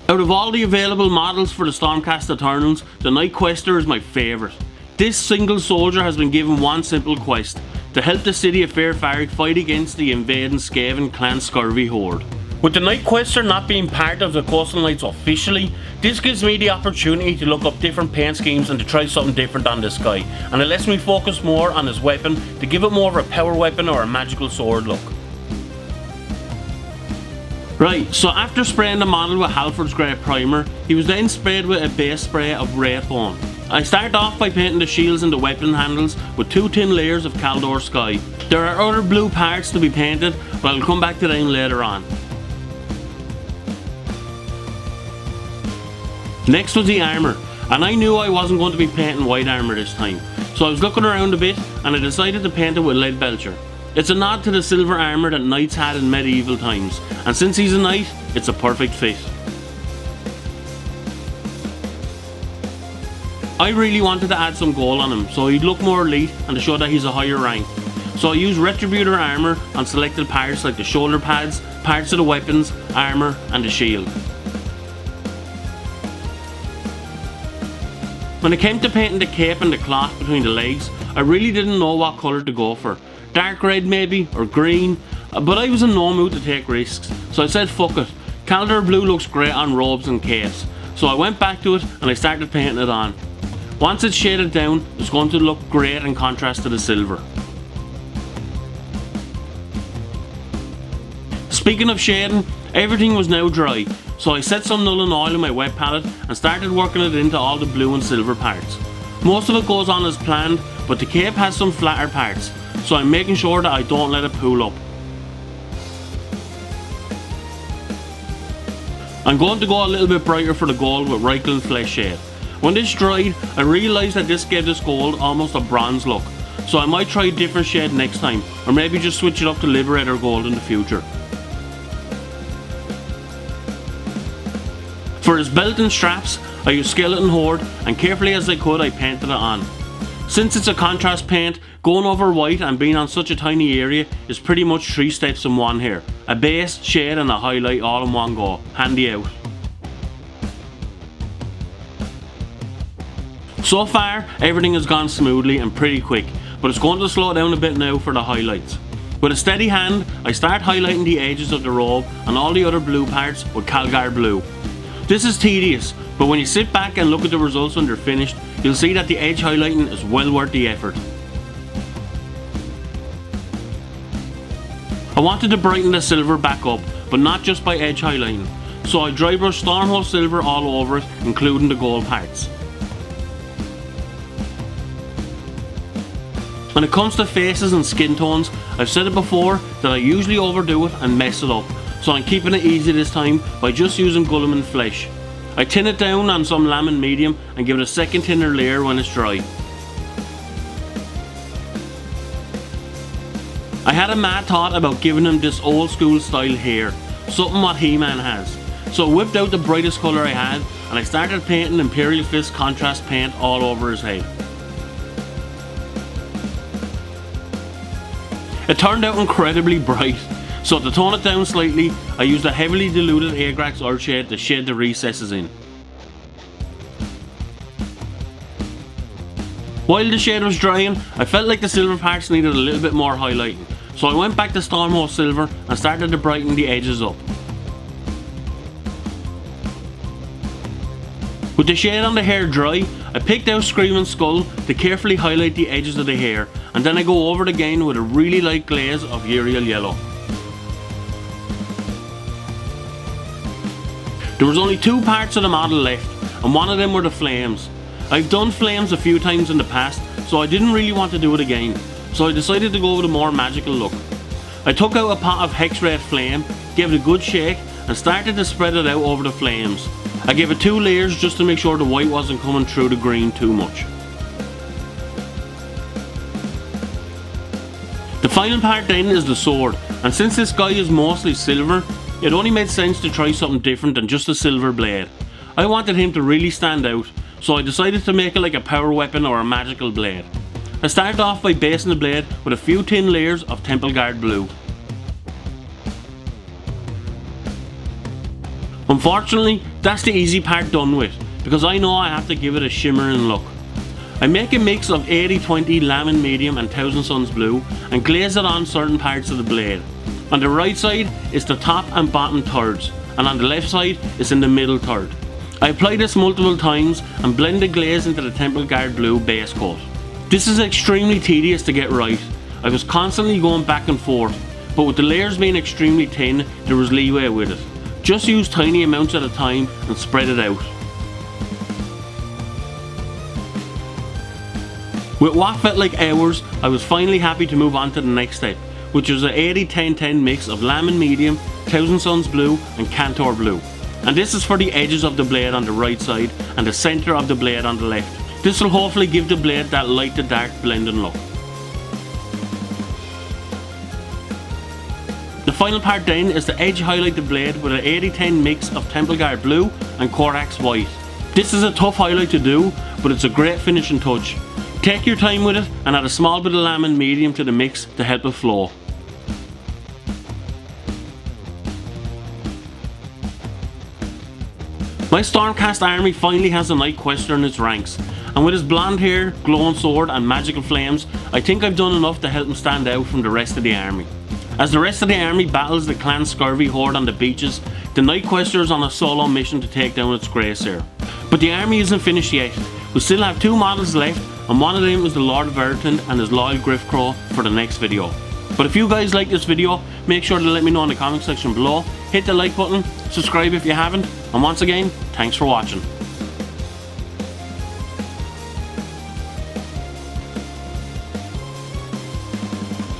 Out of all the available models for the Stormcast Eternals, the Night Quester is my favourite. This single soldier has been given one simple quest: to help the city of Fairfarrick fight against the invading Skaven Clan Skurvy horde. With the Night Quester not being part of the Coastal Knights officially, this gives me the opportunity to look up different paint schemes and to try something different on this guy, and it lets me focus more on his weapon to give it more of a power weapon or a magical sword look. Right, so after spraying the model with Halford's Grey Primer, he was then sprayed with a base spray of Wraithbone. I started off by painting the shields and the weapon handles with 2 thin layers of Caldor Sky. There are other blue parts to be painted, but I'll come back to them later on. Next was the armour, and I knew I wasn't going to be painting white armour this time, so I was looking around a bit and I decided to paint it with Lead Belcher. It's a nod to the silver armour that knights had in medieval times, and since he's a knight, it's a perfect fit. I really wanted to add some gold on him so he'd look more elite and to show that he's a higher rank. So I used Retributor armour on selected parts like the shoulder pads, parts of the weapons, armour and the shield. When it came to painting the cape and the cloth between the legs, I really didn't know what colour to go for. Dark red maybe, or green, but I was in no mood to take risks, so I said fuck it. Caldor blue looks great on robes and capes, so I went back to it and I started painting it on. Once it's shaded down, it's going to look great in contrast to the silver. Speaking of shading, everything was now dry, so I set some Nuln Oil in my wet palette and started working it into all the blue and silver parts. Most of it goes on as planned, but the cape has some flatter parts, so I'm making sure that I don't let it pool up. I'm going to go a little bit brighter for the gold with Reikland Flesh Shade. When this dried, I realised that this gave this gold almost a bronze look, so I might try a different shade next time, or maybe just switch it up to Liberator Gold in the future. For his belt and straps, I used Skeleton Horde, and carefully as I could I painted it on. Since it's a contrast paint, going over white and being on such a tiny area is pretty much 3 steps in one here. A base, shade and a highlight all in one go. Handy out. So far, everything has gone smoothly and pretty quick, but it's going to slow down a bit now for the highlights. With a steady hand, I start highlighting the edges of the robe and all the other blue parts with Calgar Blue. This is tedious, but when you sit back and look at the results when they're finished, you'll see that the edge highlighting is well worth the effort. I wanted to brighten the silver back up, but not just by edge highlighting, so I dry brushed Stormhold Silver all over it, including the gold parts. When it comes to faces and skin tones, I've said it before that I usually overdo it and mess it up, so I'm keeping it easy this time by just using Guilliman Flesh. I tin it down on some Lammin Medium and give it a second thinner layer when it's dry. I had a mad thought about giving him this old school style hair, something what He-Man has. So I whipped out the brightest colour I had and I started painting Imperial Fist contrast paint all over his head. It turned out incredibly bright, so to tone it down slightly, I used a heavily diluted Agrax Earthshade to shade the recesses in. While the shade was drying, I felt like the silver parts needed a little bit more highlighting, so I went back to Stormhold Silver and started to brighten the edges up. With the shade on the hair dry, I picked out Screaming Skull to carefully highlight the edges of the hair, and then I go over it again with a really light glaze of Uriel Yellow. There was only 2 parts of the model left, and one of them were the flames. I've done flames a few times in the past, so I didn't really want to do it again, so I decided to go with a more magical look. I took out a pot of Hex Red Flame, gave it a good shake, and started to spread it out over the flames. I gave it 2 layers just to make sure the white wasn't coming through the green too much. The final part then is the sword, and since this guy is mostly silver, it only made sense to try something different than just a silver blade. I wanted him to really stand out, so I decided to make it like a power weapon or a magical blade. I started off by basing the blade with a few thin layers of Temple Guard Blue. Unfortunately, that's the easy part done with, because I know I have to give it a shimmering look. I make a mix of 80/20 lemon medium and Thousand Suns blue and glaze it on certain parts of the blade. On the right side is the top and bottom thirds, and on the left side is in the middle third. I apply this multiple times and blend the glaze into the Temple Guard blue base coat. This is extremely tedious to get right. I was constantly going back and forth, but with the layers being extremely thin, there was leeway with it. Just use tiny amounts at a time and spread it out. With what felt like hours, I was finally happy to move on to the next step, which was an 80-10-10 mix of lemon medium, Thousand Suns blue and Cantor blue. And this is for the edges of the blade on the right side and the centre of the blade on the left. This will hopefully give the blade that light to dark blending look. The final part then is to edge highlight the blade with an 80-10 mix of Temple Guard blue and Corax white. This is a tough highlight to do, but it's a great finishing touch. Take your time with it and add a small bit of lemon medium to the mix to help it flow. My Stormcast army finally has a Night Quester in its ranks, and with his blonde hair, glowing sword and magical flames, I think I've done enough to help him stand out from the rest of the army. As the rest of the army battles the Clan Skurvy horde on the beaches, the Night Quester is on a solo mission to take down its Grey Seer. But the army isn't finished yet. We still have 2 models left, and one of them is the Lord of Everton and his loyal Griff Crow for the next video. But if you guys like this video, make sure to let me know in the comment section below, hit the like button, subscribe if you haven't, and once again, thanks for watching.